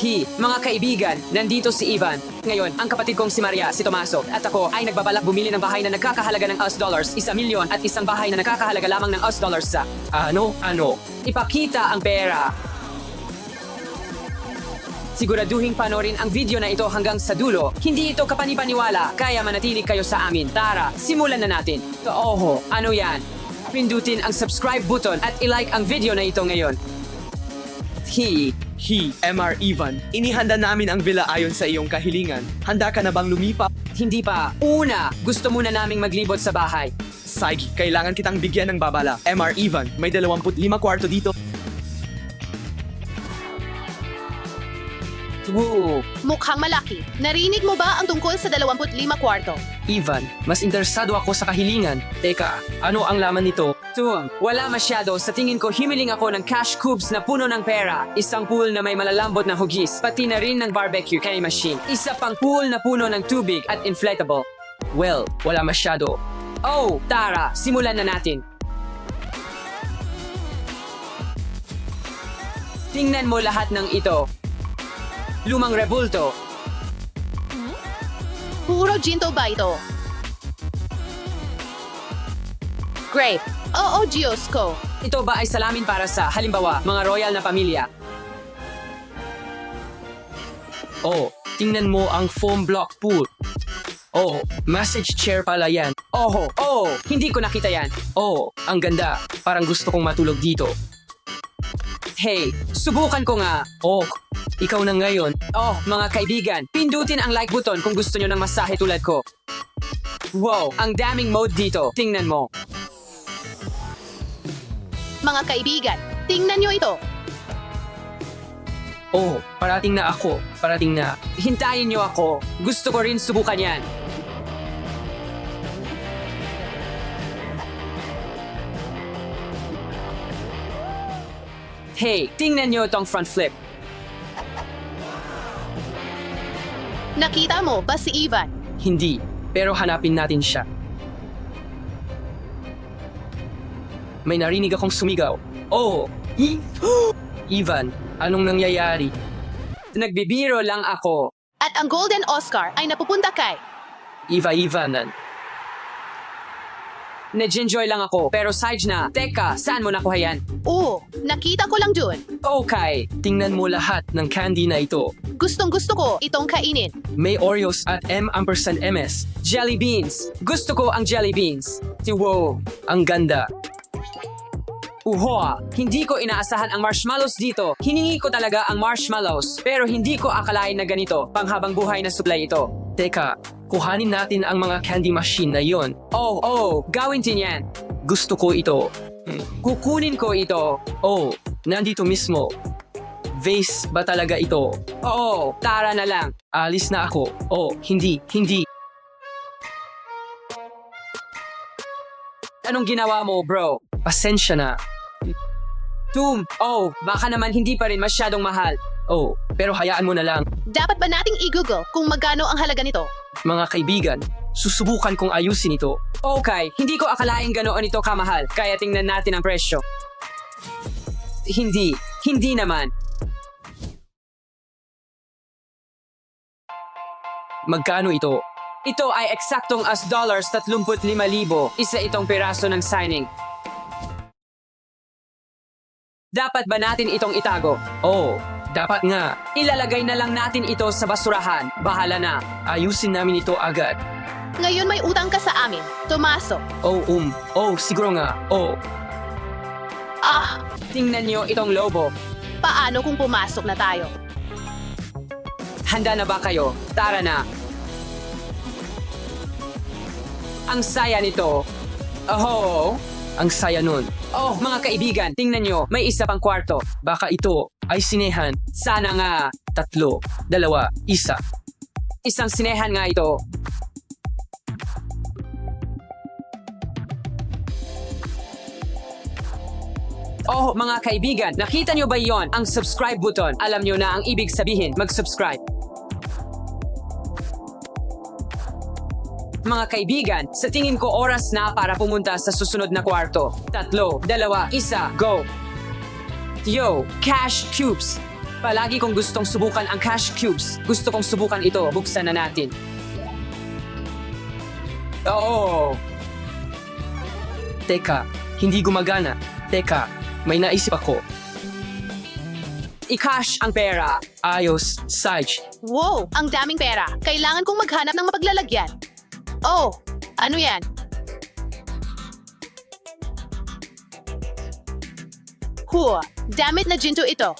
Mga kaibigan, nandito si Ivan. Ngayon, ang kapatid kong si Maria, si Tomaso, at ako ay nagbabalak bumili ng bahay na nagkakahalaga ng $1, 1,000,000 at isang bahay na nagkakahalaga lamang ng $1 sa... Ano? Ipakita ang pera. Siguraduhin panorin ang video na ito hanggang sa dulo. Hindi ito kapanipaniwala, kaya manatili kayo sa amin. Tara, simulan na natin. Ano yan? Pindutin ang subscribe button at ilike ang video na ito ngayon. MR Ivan, inihanda namin ang villa ayon sa iyong kahilingan. Handa ka na bang lumipat? Hindi pa. Una, gusto muna naming maglibot sa bahay. Sige, kailangan kitang bigyan ng babala. MR Ivan, may 25 kwarto dito. Mukhang malaki. Narinig mo ba ang tungkol sa 25 kwarto? Ivan, mas interesado ako sa kahilingan. Teka, ano ang laman nito? Wala masyado. Sa tingin ko, himiling ako ng cash cubes na puno ng pera. Isang pool na may malalambot na hugis. Pati na rin ng barbecue kay machine. Isa pang pool na puno ng tubig at inflatable. Well, wala masyado. Tara, simulan na natin. Tingnan mo lahat ng ito. Lumang rebulto. Puro ginto ba ito? Grape. Oo, Diyos ko. Ito ba ay salamin para sa, halimbawa, mga royal na pamilya? Tingnan mo ang foam block pool. Massage chair pala yan. Hindi ko nakita yan. Ang ganda. Parang gusto kong matulog dito. Hey, subukan ko nga. Ikaw na ngayon. Mga kaibigan, pindutin ang like button kung gusto nyo ng masahe tulad ko. Wow, ang daming mode dito. Tingnan mo. Mga kaibigan, tingnan nyo ito. Parating na ako. Parating na. Hintayin nyo ako. Gusto ko rin subukan yan. Hey, tingnan nyo tong front flip. Nakita mo ba si Ivan? Hindi, pero hanapin natin siya. May narinig akong sumigaw. Ivan, anong nangyayari? Nagbibiro lang ako. At ang Golden Oscar ay napupunta kay... Ivanan. Nag-enjoy lang ako, pero Sage na. Teka, saan mo nakuha yan? Nakita ko lang dun. Okay. Tingnan mo lahat ng candy na ito. Gustong gusto ko itong kainin. May Oreos at M&MS. Jelly beans. Gusto ko ang jelly beans. Wow. Ang ganda. Hindi ko inaasahan ang marshmallows dito. Hiningi ko talaga ang marshmallows. Pero hindi ko akalain na ganito. Panghabang buhay na supply ito. Teka, kuhanin natin ang mga candy machine na yon. Gawin din yan. Gusto ko ito. Kukunin ko ito. Nandito mismo. Vase ba talaga ito? Tara na lang. Alis na ako. Hindi. Anong ginawa mo, bro? Pasensya na. Baka naman hindi pa rin masyadong mahal. Pero hayaan mo na lang. Dapat ba nating i-google kung magkano ang halaga nito? Mga kaibigan, susubukan kong ayusin ito. Okay, hindi ko akalaing ganoon ito kamahal. Kaya tingnan natin ang presyo. Hindi naman. Magkano ito? Ito ay eksaktong $35,000. Isa itong piraso ng signing. Dapat ba natin itong itago? Dapat nga. Ilalagay na lang natin ito sa basurahan. Bahala na. Ayusin namin ito agad. Ngayon may utang ka sa amin, Tomaso. Siguro nga. Tingnan nyo itong lobo. Paano kung pumasok na tayo? Handa na ba kayo? Tara na. Ang saya nito. Ang saya nun. Mga kaibigan, tingnan nyo. May isa pang kwarto. Baka ito ay sinehan. Sana nga. 3, 2, 1. Isang sinehan nga ito. Mga kaibigan, nakita nyo ba yon? Ang subscribe button. Alam nyo na ang ibig sabihin, mag-subscribe. Mga kaibigan, sa tingin ko oras na para pumunta sa susunod na kwarto. 3, 2, 1, go! Yo, cash cubes! Palagi kong gustong subukan ang cash cubes. Gusto kong subukan ito. Buksan na natin. Oo. Teka, hindi gumagana. Teka, may naisip ako. I-cash ang pera. Ayos, Sage. Wow, ang daming pera. Kailangan kong maghanap ng mapaglalagyan. Oh, ano yan? Hua, damit na ginto ito.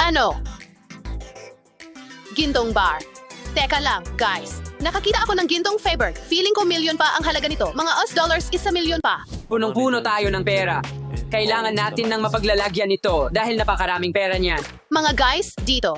Ano? Gintong bar. Teka lang, guys. Nakakita ako ng gintong Faber. Feeling ko milyon pa ang halaga nito. Mga US$1 milyon pa. Punong-puno tayo ng pera. Kailangan natin ng mapaglalagyan nito dahil napakaraming pera niyan. Mga guys, dito.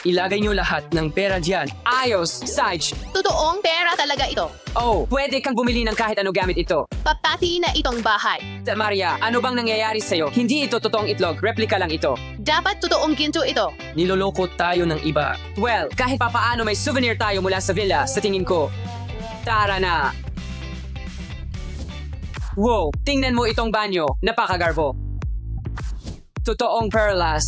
Ilagay niyo lahat ng pera diyan. Ayos, Sage. Totoong pera talaga ito. Oh, pwede kang bumili ng kahit ano gamit ito. Papati na itong bahay. Maria, ano bang nangyayari sa'yo? Hindi ito totoong itlog, replika lang ito. Dapat totoong ginto ito. Niloloko tayo ng iba. Well, kahit papaano may souvenir tayo mula sa villa, sa tingin ko. Tara na. Wow, tingnan mo itong banyo. Napakagarbo. Totoong perlas.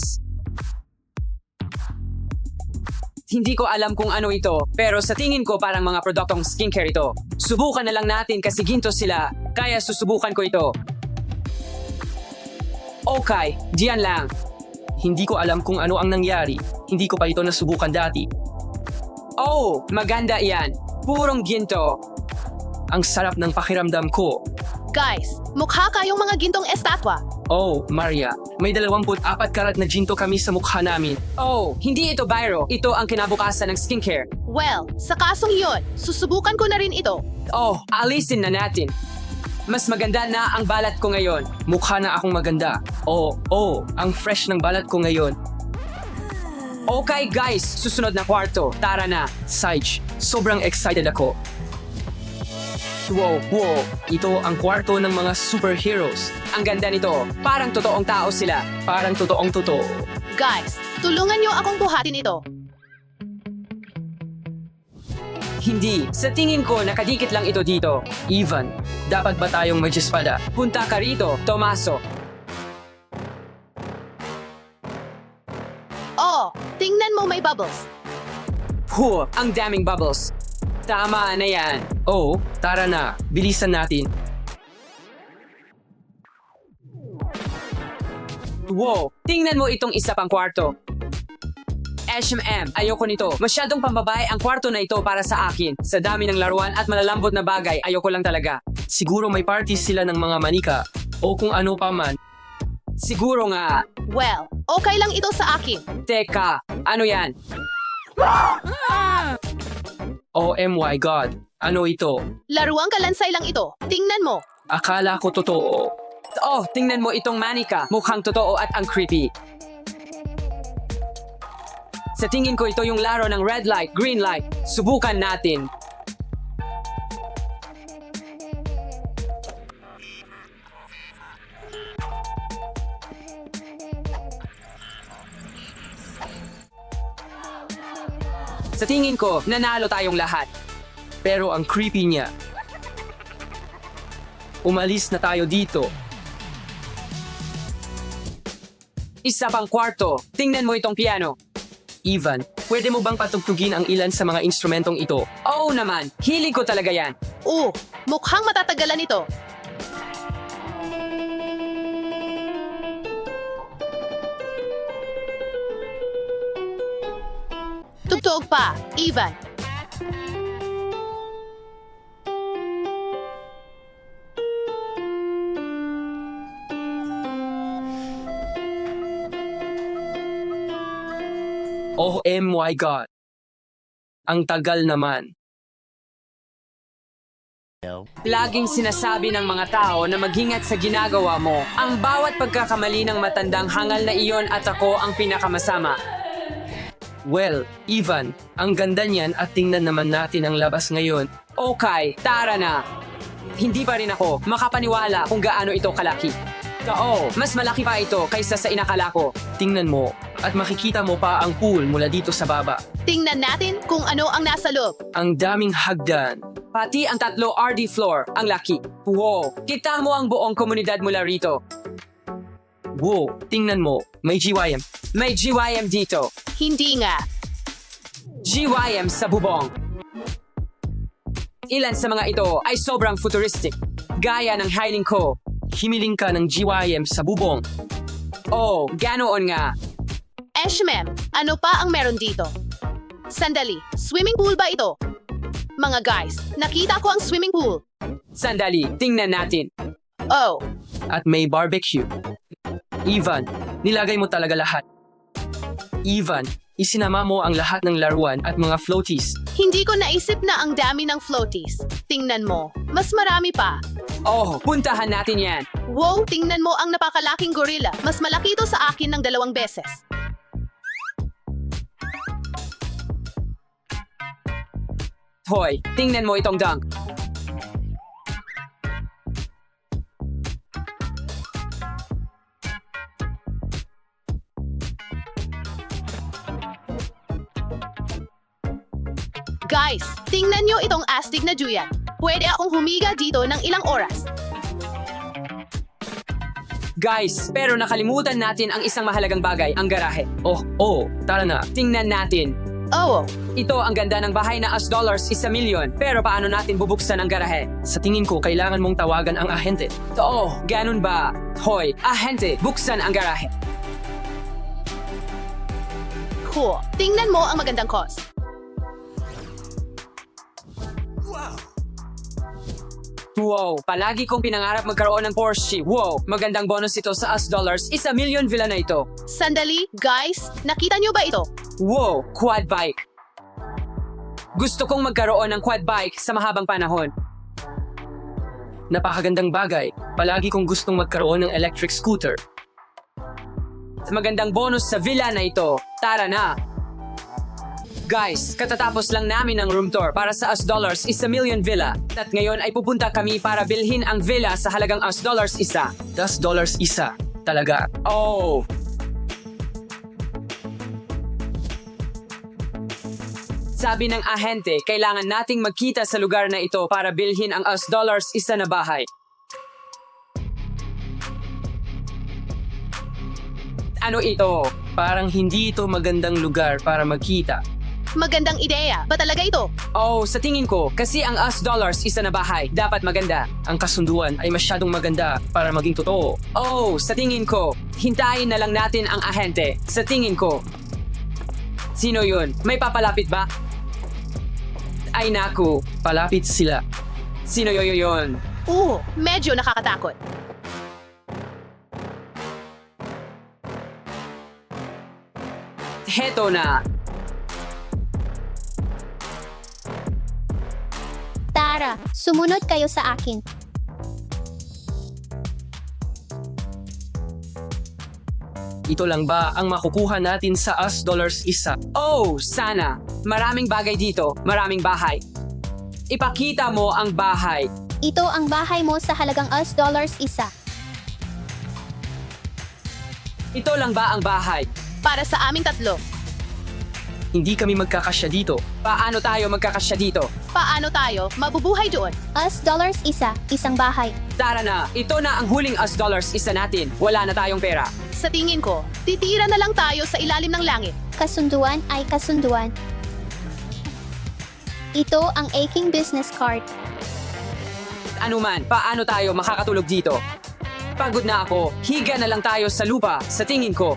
Hindi ko alam kung ano ito, pero sa tingin ko parang mga produktong skincare ito. Subukan na lang natin kasi ginto sila, kaya susubukan ko ito. Okay, diyan lang. Hindi ko alam kung ano ang nangyari. Hindi ko pa ito nasubukan dati. Oh, maganda iyan. Purong ginto. Ang sarap ng pakiramdam ko. Guys, mukha kayong mga gintong estatwa. Oh, Maria, may 24 karat na ginto kami sa mukha namin. Oh, hindi ito biro. Ito ang kinabukasan ng skincare. Well, sa kasong yun, susubukan ko na rin ito. Oh, alisin na natin. Mas maganda na ang balat ko ngayon. Mukha na akong maganda. Oh, ang fresh ng balat ko ngayon. Okay guys, susunod na kwarto. Tara na. Sage, sobrang excited ako. Wow. Ito ang kwarto ng mga superheroes. Ang ganda nito. Parang totoong tao sila. Parang totoong totoo. Guys, tulungan nyo akong buhatin ito. Hindi. Sa tingin ko, nakadikit lang ito dito. Ivan, dapat ba tayong mag-espada? Punta ka rito, Tomaso. Oh, tingnan mo may bubbles. Ang daming bubbles. Tama na yan. Oh, tara na. Bilisan natin. Wow, tingnan mo itong isa pang kwarto. H&M, ayoko nito. Masyadong pambabae ang kwarto na ito para sa akin. Sa dami ng laruan at malalambot na bagay, ayoko lang talaga. Siguro may parties sila ng mga manika o kung ano pa man. Siguro nga. Well, okay lang ito sa akin. Teka, ano yan? Oh my God, ano ito? Laruang kalansay lang ito. Tingnan mo. Akala ko totoo. Oh, tingnan mo itong manika. Mukhang totoo at ang creepy. Sa tingin ko ito yung laro ng red light, green light. Subukan natin. Sa tingin ko, nanalo tayong lahat. Pero ang creepy niya. Umalis na tayo dito. Isa pang kwarto. Tingnan mo itong piano. Ivan, pwede mo bang patugtugin ang ilan sa mga instrumentong ito? Oo naman, hilig ko talaga yan. Mukhang matatagalan ito. Tugtog pa, Ivan. Oh my God. Ang tagal naman. Laging sinasabi ng mga tao na mag-ingat sa ginagawa mo. Ang bawat pagkakamali ng matandang hangal na iyon at ako ang pinakamasama. Well, Ivan, ang ganda niyan at tingnan naman natin ang labas ngayon. Okay, tara na. Hindi pa rin ako makapaniwala kung gaano ito kalaki. Oo, mas malaki pa ito kaysa sa inakala ko. Tingnan mo, at makikita mo pa ang pool mula dito sa baba. Tingnan natin kung ano ang nasa loob. Ang daming hagdan. Pati ang 3 RD floor, ang laki. Wow, kita mo ang buong komunidad mula rito. Wow, tingnan mo. May GYM. May GYM dito. Hindi nga. GYM sa bubong. Ilan sa mga ito ay sobrang futuristic. Gaya ng hiling ko. Himiling ka ng GYM sa bubong. Oh, ganoon nga. Ma'am, ano pa ang meron dito? Sandali, swimming pool ba ito? Mga guys, nakita ko ang swimming pool. Sandali, tingnan natin. Oh, At may barbecue. Ivan, nilagay mo talaga lahat. Ivan, isinama mo ang lahat ng laruan at mga floaties. hindi ko naisip na ang dami ng floaties. Tingnan mo, mas marami pa. Oh, puntahan natin yan. Wow, tingnan mo ang napakalaking gorilla. Mas malaki ito sa akin ng 2 beses. Hoy, tingnan mo itong dunk. Guys, tingnan nyo itong astig na duyan. Pwede akong humiga dito ng ilang oras. Guys, pero nakalimutan natin ang isang mahalagang bagay, ang garahe. Oh, tara na. Tingnan natin. Oh, Ito ang ganda ng bahay na $1 1,000,000. Pero paano natin bubuksan ang garahe? Sa tingin ko, kailangan mong tawagan ang ahente. Oo, ganun ba? Hoy, ahente, buksan ang garahe. cool. Tingnan mo ang magandang cost. Wow, palagi kong pinangarap magkaroon ng Porsche. Wow, magandang bonus ito sa $1 1,000,000 villa na ito. Sandali, guys, nakita nyo ba ito? Wow, quad bike. Gusto kong magkaroon ng quad bike sa mahabang panahon. Napakagandang bagay. Palagi kong gustong magkaroon ng electric scooter. Magandang bonus sa villa na ito. Tara na! Guys, katatapos lang namin ng room tour para sa $1 1,000,000 villa. At ngayon ay pupunta kami para bilhin ang villa sa halagang $1 isa. $10 isa. Talaga. Oh! Sabi ng ahente, kailangan nating magkita sa lugar na ito para bilhin ang $1 isa na bahay. Ano ito? Parang hindi ito magandang lugar para magkita. Magandang ideya. Ba talaga ito? Oh, sa tingin ko, kasi ang $1 isa na bahay, dapat maganda. Ang kasunduan ay masyadong maganda para maging totoo. Oh, sa tingin ko, hintayin na lang natin ang ahente. Sa tingin ko. Sino yun? May papalapit ba? Ay naku, Palapit sila. sino yun? Medyo nakakatakot. Heto na. Tara, sumunod kayo sa akin. Ito lang ba ang makukuha natin sa $1 isa? Oh, sana. Maraming bagay dito, maraming bahay. Ipakita mo ang bahay. Ito ang bahay mo sa halagang $1 isa. Ito lang ba ang bahay? Para sa aming 3. Hindi kami magkakasya dito. Paano tayo magkakasya dito? Paano tayo mabubuhay doon? $1 isa, isang bahay. Tara na, ito na ang huling $1 isa natin. Wala na tayong pera. Sa tingin ko, titira na lang tayo sa ilalim ng langit. Kasunduan ay kasunduan. Ito ang aking business card. Ano man, paano tayo makakatulog dito? Pagod na ako, higa na lang tayo sa lupa, sa tingin ko.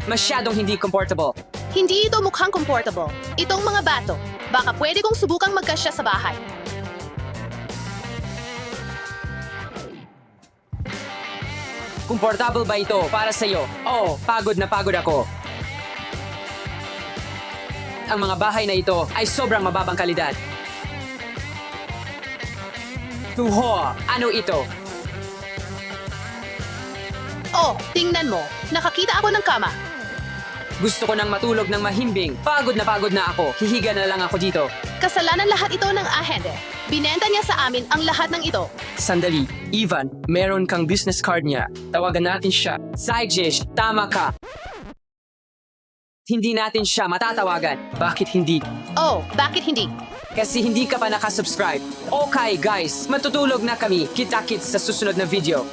Masyadong hindi comfortable. Hindi ito mukhang comfortable. Itong mga bato, baka pwede kong subukang magkasya sa bahay. Comfortable ba ito para sa'yo? Oh, pagod na pagod ako. Ang mga bahay na ito ay sobrang mababang kalidad. Tuho, ano ito? Oh, tingnan mo. Nakakita ako ng kama. Gusto ko nang matulog ng mahimbing. Pagod na ako. Hihiga na lang ako dito. Kasalanan lahat ito ng ahente. Binenta niya sa amin ang lahat ng ito. Sandali, Ivan, meron kang business card niya. Tawagan natin siya. Sidejish, tama ka. Hindi natin siya matatawagan. Bakit hindi? Oh, bakit hindi? Kasi hindi ka pa nakasubscribe. Okay guys, matutulog na kami. Kita-kits sa susunod na video.